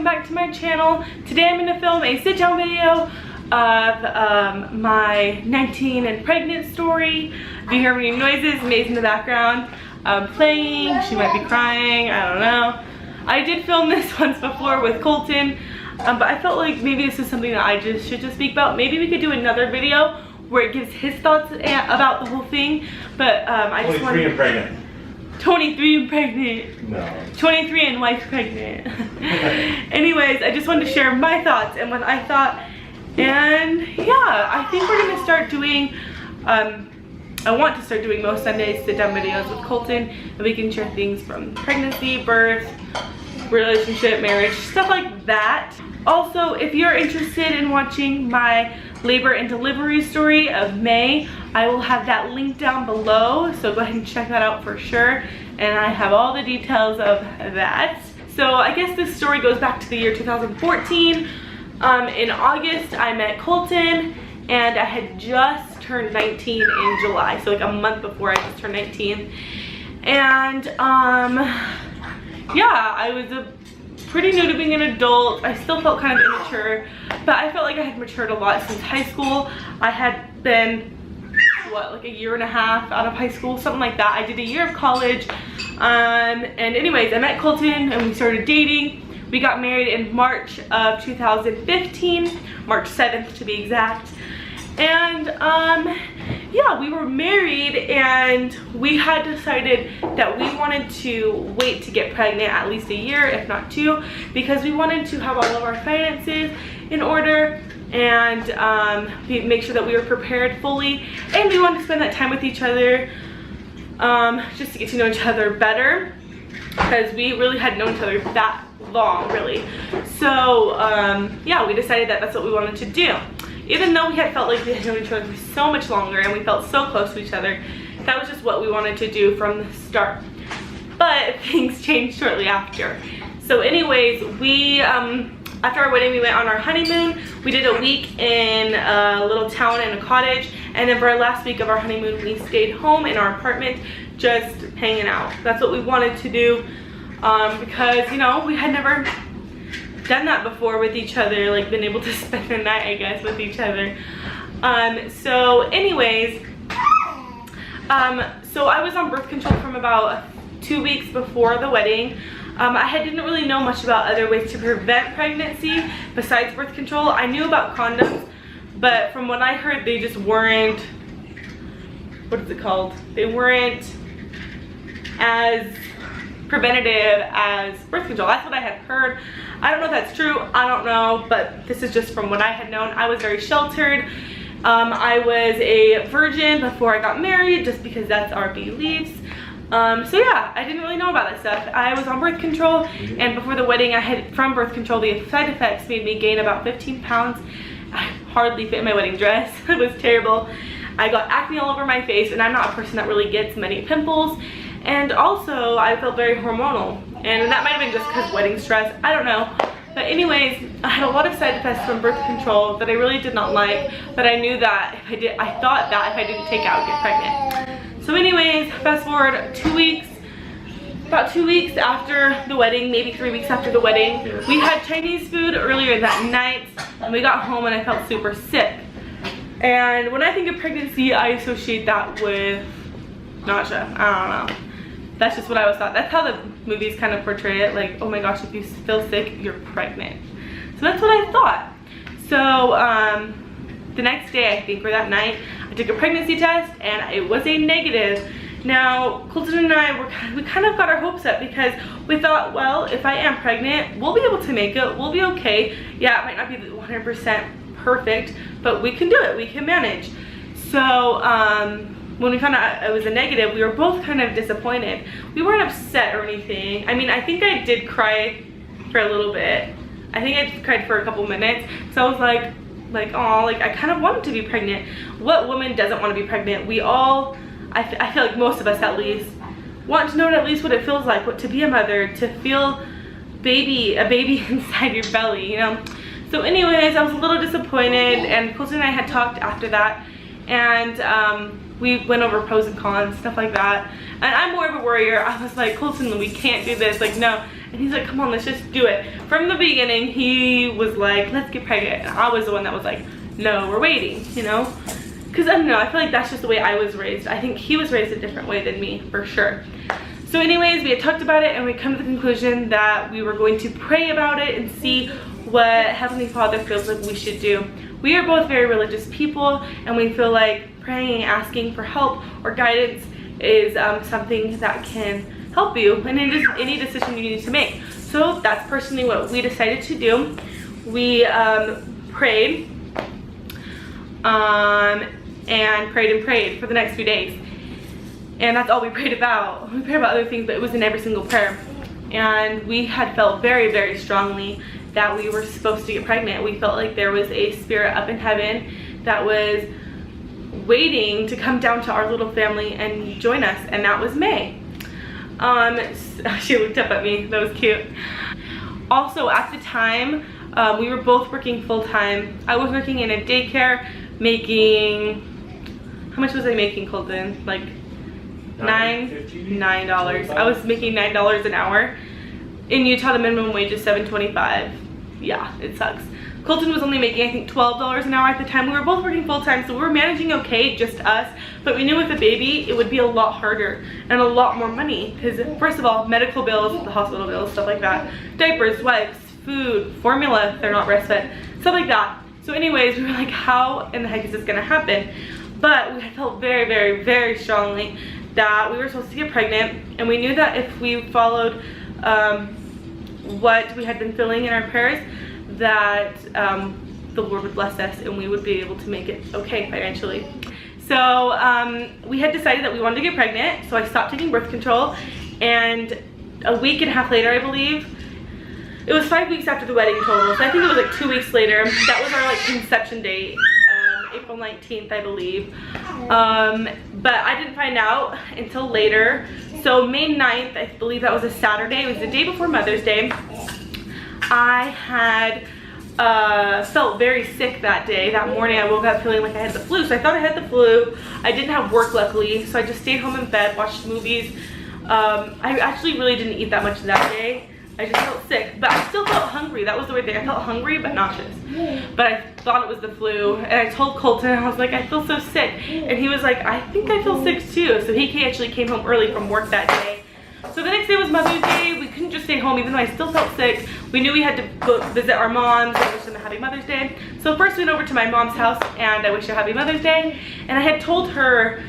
welcome back to my channel. Today I'm going to film a sit down video of my 19 and pregnant story. If you hear any noises, May's in the background playing. She might be crying, I don't know. I did film this once before with Colton, but I felt like maybe this is something that I should just speak about. Maybe we could do another video where it gives his thoughts about the whole thing, but I just wanted... 23 and pregnant. 23 and pregnant. No. 23 and wife pregnant. Anyways, I just wanted to share my thoughts and what I thought. And yeah, I think we're gonna start doing, I want to start doing most Sundays sit down videos with Colton, and we can share things from pregnancy, birth, relationship, marriage, stuff like that. Also, if you're interested in watching my labor and delivery story of May, I will have that link down below, so go ahead and check that out for sure. And I have all the details of that. So I guess this story goes back to the year 2014. In August, I met Colton, and I had just turned 19 in July, so like a month before I just turned 19. And yeah, I was pretty new to being an adult. I still felt kind of immature, but I felt like I had matured a lot since high school. I had been, what, like a year and a half out of high school, something like that. I did a year of college, and anyways, I met Colton and we started dating. We got married in March of 2015, March 7th to be exact. And yeah, we were married, and we had decided that we wanted to wait to get pregnant at least a year, if not 2, because we wanted to have all of our finances in order and make sure that we were prepared fully, and we wanted to spend that time with each other, just to get to know each other better, because we really hadn't known each other that long, really. So yeah, we decided that that's what we wanted to do. Even though we had felt like we had known each other for so much longer and we felt so close to each other, that was just what we wanted to do from the start. But things changed shortly after. So anyways, we, after our wedding, we went on our honeymoon. We did a week in a little town in a cottage, and then for our last week of our honeymoon, we stayed home in our apartment just hanging out. That's what we wanted to do, because, you know, we had never done that before with each other, like been able to spend the night, I guess, with each other. So anyways, so I was on birth control from about 2 weeks before the wedding. I didn't really know much about other ways to prevent pregnancy besides birth control. I knew about condoms, but from what I heard, they just weren't, what is it called? They weren't as preventative as birth control. That's what I had heard. I don't know if that's true, I don't know, but this is just from what I had known. I was very sheltered. I was a virgin before I got married, just because that's our beliefs. So yeah, I didn't really know about that stuff. I was on birth control, and before the wedding, I had, from birth control, the side effects made me gain about 15 pounds. I hardly fit in my wedding dress. It was terrible. I got acne all over my face, and I'm not a person that really gets many pimples. And also, I felt very hormonal, and that might have been just because wedding stress, I don't know. But anyways, I had a lot of side effects from birth control that I really did not like, but I knew that if I did, I thought that if I didn't take it, I would get pregnant. So anyways, fast forward 2 weeks, about 2 weeks after the wedding, maybe 3 weeks after the wedding, we had Chinese food earlier that night, and we got home and I felt super sick. And when I think of pregnancy, I associate that with nausea. I don't know. That's just what I always thought. That's how the movies kind of portray it, like, oh my gosh, if you feel sick, you're pregnant. So that's what I thought. So the next day, I think, or that night, I took a pregnancy test, and it was a negative. Now, Colton and I, we kind of got our hopes up, because we thought, well, if I am pregnant, we'll be able to make it, we'll be okay. Yeah, it might not be 100% perfect, but we can do it, we can manage. So when we found out it was a negative, we were both kind of disappointed. We weren't upset or anything. I mean, I think I did cry for a little bit. I think I cried for a couple minutes. So I was like, oh, like, I kind of wanted to be pregnant. What woman doesn't want to be pregnant? We all, I feel like most of us at least, want to know at least what it feels like, what to be a mother, to feel a baby inside your belly, you know? So anyways, I was a little disappointed, and Colton and I had talked after that, and we went over pros and cons, stuff like that. And I'm more of a worrier. I was like, Colton, we can't do this. Like, no. And he's like, come on, let's just do it. From the beginning, he was like, let's get pregnant. And I was the one that was like, no, we're waiting, you know? Because I don't know, I feel like that's just the way I was raised. I think he was raised a different way than me, for sure. So anyways, we had talked about it and we come to the conclusion that we were going to pray about it and see what Heavenly Father feels like we should do. We are both very religious people, and we feel like praying and asking for help or guidance is something that can help you in any decision you need to make. So that's personally what we decided to do. We prayed and prayed for the next few days. And that's all we prayed about. We prayed about other things, but it was in every single prayer. And we had felt very, very strongly that we were supposed to get pregnant. We felt like there was a spirit up in heaven that was waiting to come down to our little family and join us, and that was May. She looked up at me, that was cute. Also at the time, we were both working full-time. I was working in a daycare making, how much was I making, Colton? Like $9. I was making $9 an hour. In Utah, the minimum wage is $7.25. Yeah, it sucks. Colton was only making, I think, $12 an hour at the time. We were both working full-time, so we were managing okay, just us. But we knew with a baby, it would be a lot harder and a lot more money. Because first of all, medical bills, the hospital bills, stuff like that. Diapers, wipes, food, formula if they're not breastfed, stuff like that. So anyways, we were like, how in the heck is this gonna happen? But we had felt very, very, very strongly that we were supposed to get pregnant. And we knew that if we followed what we had been feeling in our prayers, that the Lord would bless us and we would be able to make it okay financially. So we had decided that we wanted to get pregnant, so I stopped taking birth control, and a week and a half later, I believe, it was 5 weeks after the wedding total, so I think it was like 2 weeks later, that was our like conception date, April 19th, I believe. But I didn't find out until later. So May 9th, I believe that was a Saturday, it was the day before Mother's Day. I had felt very sick that day. That morning I woke up feeling like I had the flu, so I thought I had the flu. I didn't have work, luckily, so I just stayed home in bed, watched movies. I actually really didn't eat that much that day. I just felt sick, but I still felt hungry. That was the weird thing. I felt hungry but nauseous. But I thought it was the flu, and I told Colton, I was like, I feel so sick. And he was like, I think I feel sick too. So he actually came home early from work that day. So the next day was Mother's Day. We couldn't just stay home even though I still felt sick. We knew we had to go visit our moms and wish them a happy Mother's Day. So first we went over to my mom's house and I wished her a happy Mother's Day. And I had told her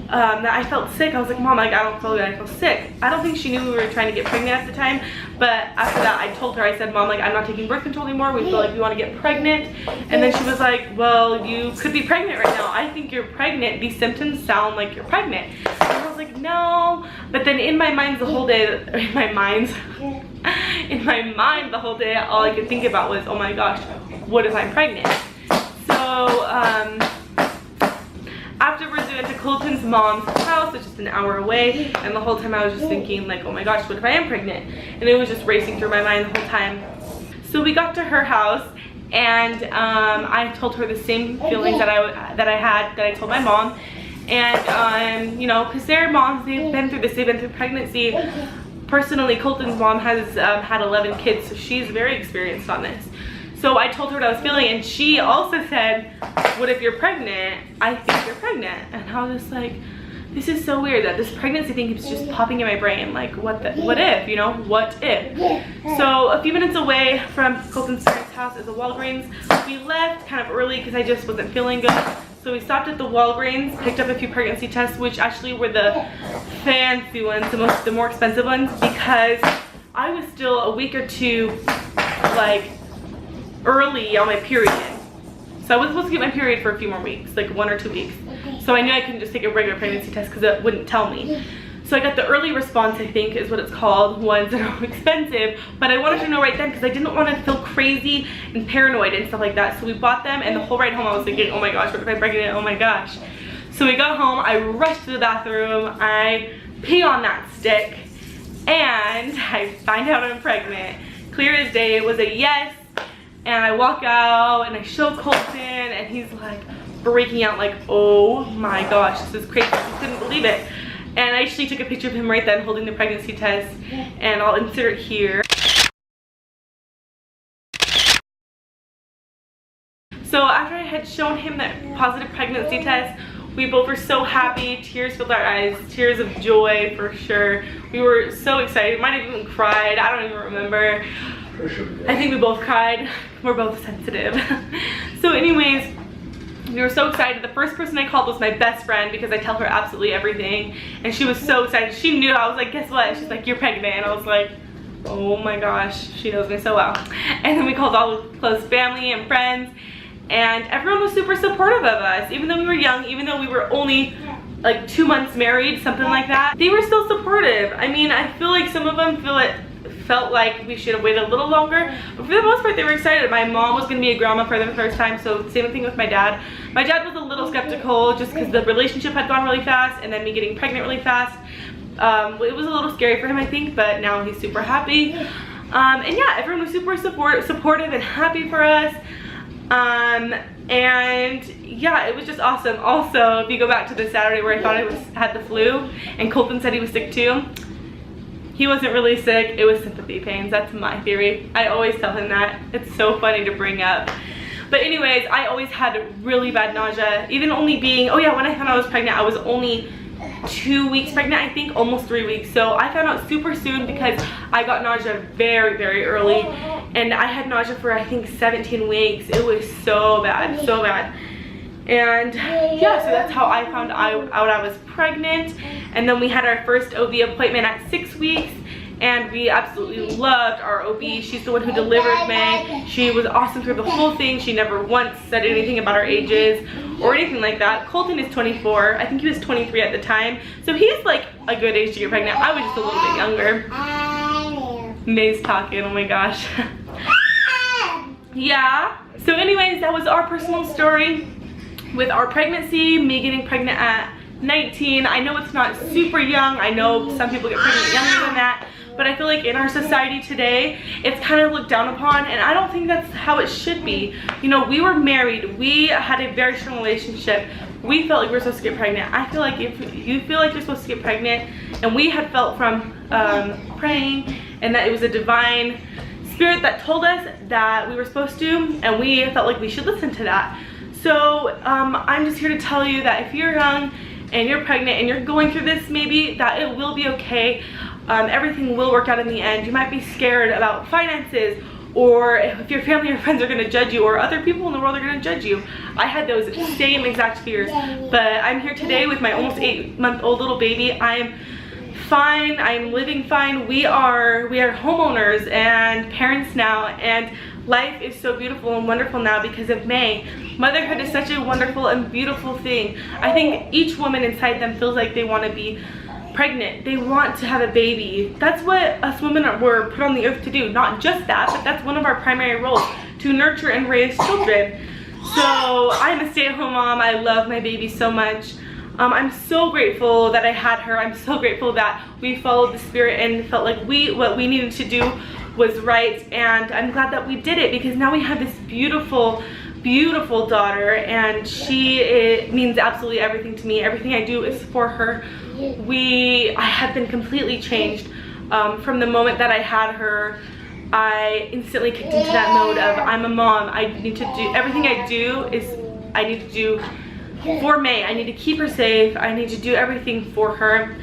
that I felt sick. I was like, Mom, like, I don't feel good, I feel sick. I don't think she knew we were trying to get pregnant at the time, but after that I told her, I said, Mom, like, I'm not taking birth control anymore, we feel like we want to get pregnant. And then she was like, well, you could be pregnant right now. I think you're pregnant, these symptoms sound like you're pregnant. And I was like, no. But then in my mind the whole day, in my mind the whole day, all I could think about was, oh my gosh, what if I'm pregnant? So afterwards we went to Colton's mom's house, it's just an hour away, and the whole time I was just thinking like, oh my gosh, what if I am pregnant? And it was just racing through my mind the whole time. So we got to her house, and I told her the same feelings that I told my mom. And you know, because their moms, they've been through this, they've been through pregnancy. Personally, Colton's mom has had 11 kids, so she's very experienced on this. So I told her what I was feeling, and she also said, what if you're pregnant? I think you're pregnant. And I was just like, this is so weird that this pregnancy thing keeps just popping in my brain. Like, what if, you know, what if? So a few minutes away from Colton's parents' house is a Walgreens. We left kind of early because I just wasn't feeling good. So we stopped at the Walgreens, picked up a few pregnancy tests, which actually were the fancy ones, the more expensive ones, because I was still a week or two, like, early on my period. So I was supposed to get my period for a few more weeks, like 1 or 2 weeks. So I knew I couldn't just take a regular pregnancy test because it wouldn't tell me. So I got the early response, I think is what it's called, ones that are expensive, but I wanted to know right then because I didn't want to feel crazy and paranoid and stuff like that. So we bought them, and the whole ride home I was thinking, oh my gosh, what if I'm pregnant? Oh my gosh. So we got home, I rushed to the bathroom, I pee on that stick, and I find out I'm pregnant. Clear as day, it was a yes. And I walk out and I show Colton, and he's like breaking out like, oh my gosh, this is crazy. I couldn't believe it. And I actually took a picture of him right then holding the pregnancy test, and I'll insert it here. after I had shown him that positive pregnancy test, we both were so happy. Tears filled our eyes, tears of joy for sure. We were so excited. Might have even cried. I don't even remember. I think we both cried. We're both sensitive. So anyways, we were so excited. The first person I called was my best friend because I tell her absolutely everything. And she was so excited. She knew. I was like, guess what? She's like, you're pregnant. And I was like, oh my gosh, she knows me so well. And then we called all the close family and friends. And everyone was super supportive of us. Even though we were young, even though we were only like 2 months married, something like that, they were still supportive. I mean, I feel like some of them felt like we should have waited a little longer, but for the most part they were excited. My mom was going to be a grandma for the first time, so same thing with my dad. My dad was a little skeptical just because the relationship had gone really fast and then me getting pregnant really fast. It was a little scary for him, I think, but now he's super happy. And yeah, everyone was super supportive and happy for us. And yeah, it was just awesome. Also, if you go back to the Saturday where I thought I had the flu and Colton said he was sick too, he wasn't really sick. It was sympathy pains. That's my theory. I always tell him that. It's so funny to bring up. But anyways, I always had really bad nausea. Even only being, oh yeah, when I found out I was pregnant, I was only 2 weeks pregnant, I think, almost 3 weeks. So I found out super soon because I got nausea very, very early. And I had nausea for, I think, 17 weeks. It was so bad, so bad. And yeah, so that's how I found out I was pregnant. And then we had our first OB appointment at 6 weeks. And we absolutely loved our OB. She's the one who delivered May. She was awesome through the whole thing. She never once said anything about our ages or anything like that. Colton is 24. I think he was 23 at the time. So he's like a good age to get pregnant. I was just a little bit younger. May's talking, oh my gosh. Yeah. So anyways, that was our personal story with our pregnancy, me getting pregnant at 19. I know it's not super young. I know some people get pregnant younger than that. But I feel like in our society today, it's kind of looked down upon, and I don't think that's how it should be. You know, we were married. We had a very strong relationship. We felt like we were supposed to get pregnant. I feel like if you feel like you're supposed to get pregnant, and we had felt from praying, and that it was a divine spirit that told us that we were supposed to, and we felt like we should listen to that. So I'm just here to tell you that if you're young and you're pregnant and you're going through this, maybe that it will be okay. Everything will work out in the end. You might be scared about finances, or if your family or friends are going to judge you, or other people in the world are going to judge you. I had those same exact fears, but I'm here today with my almost 8-month-old little baby. I'm fine. I'm living fine. We are homeowners and parents now, and life is so beautiful and wonderful now because of May. Motherhood is such a wonderful and beautiful thing. I think each woman inside them feels like they want to be pregnant. They want to have a baby. That's what us women were put on the earth to do. Not just that, but that's one of our primary roles, to nurture and raise children. So I'm a stay-at-home mom. I love my baby so much. I'm so grateful that I had her. I'm so grateful that we followed the spirit and felt like what we needed to do was right. And I'm glad that we did it, because now we have this beautiful, beautiful daughter, and it means absolutely everything to me. Everything I do is for her. I have been completely changed. From the moment that I had her, I instantly kicked into that mode of, I'm a mom. I need to do everything I do I need to do for May. I need to keep her safe. I need to do everything for her.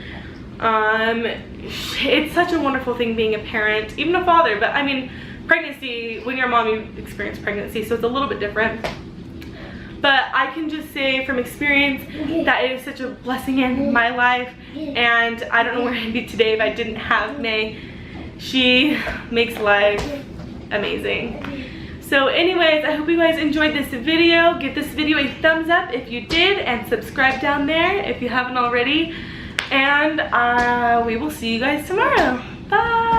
It's such a wonderful thing being a parent, even a father. But I mean, pregnancy, when you're a mom, you experience pregnancy, so it's a little bit different. But I can just say from experience that it is such a blessing in my life, and I don't know where I'd be today if I didn't have May. She makes life amazing. So anyways, I hope you guys enjoyed this video. Give this video a thumbs up if you did, and subscribe down there if you haven't already. And we will see you guys tomorrow. Bye!